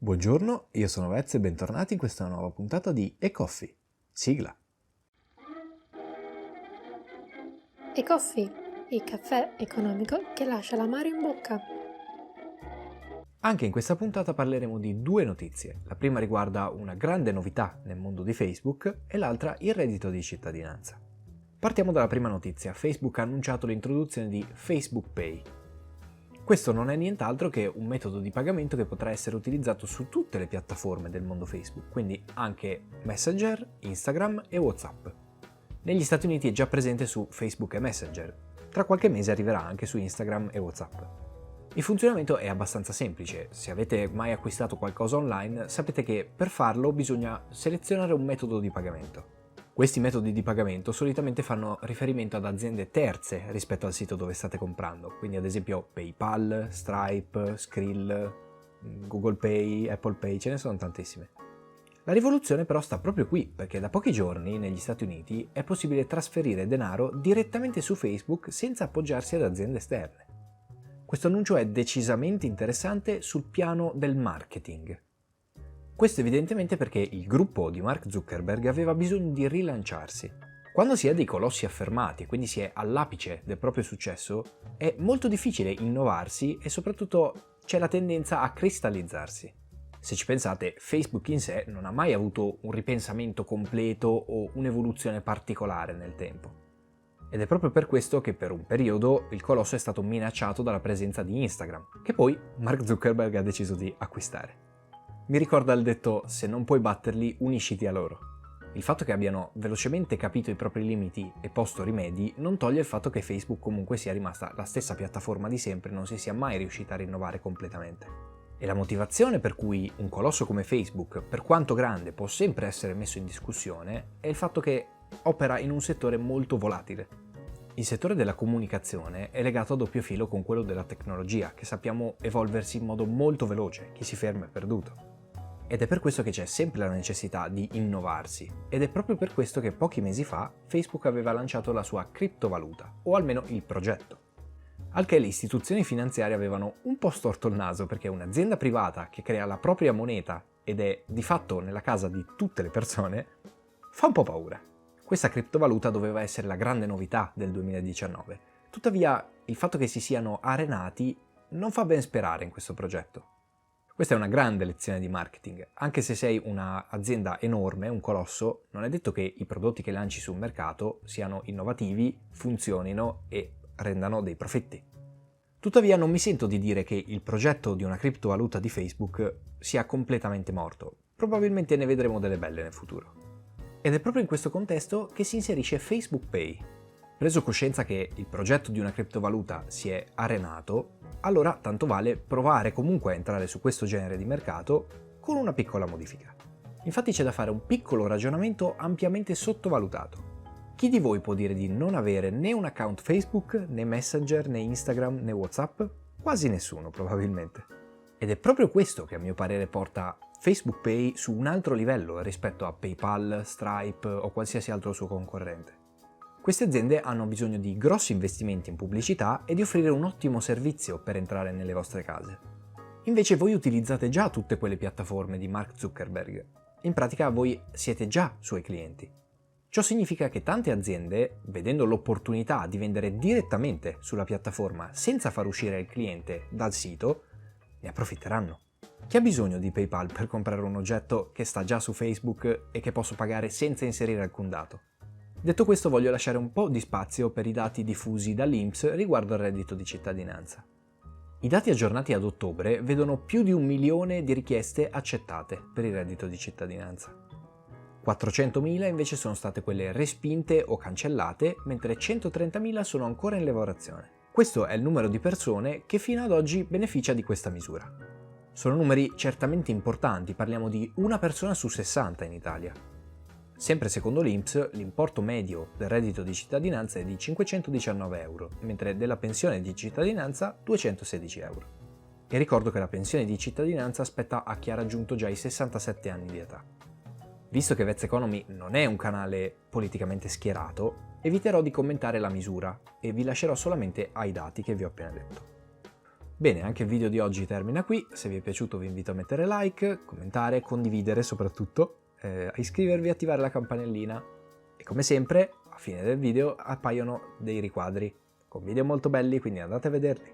Buongiorno, io sono Vez e bentornati in questa nuova puntata di eCoffee. Sigla. eCoffee, il caffè economico che lascia l'amaro in bocca. Anche in questa puntata parleremo di due notizie. La prima riguarda una grande novità nel mondo di Facebook e l'altra il reddito di cittadinanza. Partiamo dalla prima notizia. Facebook ha annunciato l'introduzione di Facebook Pay. Questo non è nient'altro che un metodo di pagamento che potrà essere utilizzato su tutte le piattaforme del mondo Facebook, quindi anche Messenger, Instagram e WhatsApp. Negli Stati Uniti è già presente su Facebook e Messenger, tra qualche mese arriverà anche su Instagram e WhatsApp. Il funzionamento è abbastanza semplice, se avete mai acquistato qualcosa online sapete che per farlo bisogna selezionare un metodo di pagamento. Questi metodi di pagamento solitamente fanno riferimento ad aziende terze rispetto al sito dove state comprando, quindi ad esempio PayPal, Stripe, Skrill, Google Pay, Apple Pay, ce ne sono tantissime. La rivoluzione però sta proprio qui, perché da pochi giorni negli Stati Uniti è possibile trasferire denaro direttamente su Facebook senza appoggiarsi ad aziende esterne. Questo annuncio è decisamente interessante sul piano del marketing. Questo evidentemente perché il gruppo di Mark Zuckerberg aveva bisogno di rilanciarsi. Quando si è dei colossi affermati e quindi si è all'apice del proprio successo, è molto difficile innovarsi e soprattutto c'è la tendenza a cristallizzarsi. Se ci pensate, Facebook in sé non ha mai avuto un ripensamento completo o un'evoluzione particolare nel tempo. Ed è proprio per questo che per un periodo il colosso è stato minacciato dalla presenza di Instagram, che poi Mark Zuckerberg ha deciso di acquistare. Mi ricorda il detto "se non puoi batterli, unisciti a loro". Il fatto che abbiano velocemente capito i propri limiti e posto rimedi non toglie il fatto che Facebook comunque sia rimasta la stessa piattaforma di sempre e non si sia mai riuscita a rinnovare completamente. E la motivazione per cui un colosso come Facebook, per quanto grande, può sempre essere messo in discussione è il fatto che opera in un settore molto volatile. Il settore della comunicazione è legato a doppio filo con quello della tecnologia, che sappiamo evolversi in modo molto veloce, chi si ferma è perduto. Ed è per questo che c'è sempre la necessità di innovarsi, ed è proprio per questo che pochi mesi fa Facebook aveva lanciato la sua criptovaluta, o almeno il progetto. Al che le istituzioni finanziarie avevano un po' storto il naso perché un'azienda privata che crea la propria moneta ed è di fatto nella casa di tutte le persone, fa un po' paura. Questa criptovaluta doveva essere la grande novità del 2019, tuttavia il fatto che si siano arenati non fa ben sperare in questo progetto. Questa è una grande lezione di marketing. Anche se sei un'azienda enorme, un colosso, non è detto che i prodotti che lanci sul mercato siano innovativi, funzionino e rendano dei profitti. Tuttavia non mi sento di dire che il progetto di una criptovaluta di Facebook sia completamente morto. Probabilmente ne vedremo delle belle nel futuro. Ed è proprio in questo contesto che si inserisce Facebook Pay. Preso coscienza che il progetto di una criptovaluta si è arenato, allora tanto vale provare comunque a entrare su questo genere di mercato con una piccola modifica. Infatti c'è da fare un piccolo ragionamento ampiamente sottovalutato. Chi di voi può dire di non avere né un account Facebook, né Messenger, né Instagram, né WhatsApp? Quasi nessuno probabilmente. Ed è proprio questo che a mio parere porta Facebook Pay su un altro livello rispetto a PayPal, Stripe o qualsiasi altro suo concorrente. Queste aziende hanno bisogno di grossi investimenti in pubblicità e di offrire un ottimo servizio per entrare nelle vostre case. Invece voi utilizzate già tutte quelle piattaforme di Mark Zuckerberg. In pratica voi siete già suoi clienti. Ciò significa che tante aziende, vedendo l'opportunità di vendere direttamente sulla piattaforma senza far uscire il cliente dal sito, ne approfitteranno. Chi ha bisogno di PayPal per comprare un oggetto che sta già su Facebook e che posso pagare senza inserire alcun dato? Detto questo, voglio lasciare un po' di spazio per i dati diffusi dall'INPS riguardo al reddito di cittadinanza. I dati aggiornati ad ottobre vedono più di 1 milione di richieste accettate per il reddito di cittadinanza. 400.000 invece sono state quelle respinte o cancellate, mentre 130.000 sono ancora in lavorazione. Questo è il numero di persone che fino ad oggi beneficia di questa misura. Sono numeri certamente importanti, parliamo di una persona su 60 in Italia. Sempre secondo l'INPS, l'importo medio del reddito di cittadinanza è di 519 euro, mentre della pensione di cittadinanza 216 euro. E ricordo che la pensione di cittadinanza spetta a chi ha raggiunto già i 67 anni di età. Visto che Vez Economy non è un canale politicamente schierato, eviterò di commentare la misura e vi lascerò solamente ai dati che vi ho appena detto. Bene, anche il video di oggi termina qui. Se vi è piaciuto vi invito a mettere like, commentare, condividere soprattutto, a iscrivervi e attivare la campanellina. E come sempre, a fine del video appaiono dei riquadri con video molto belli, quindi andate a vederli.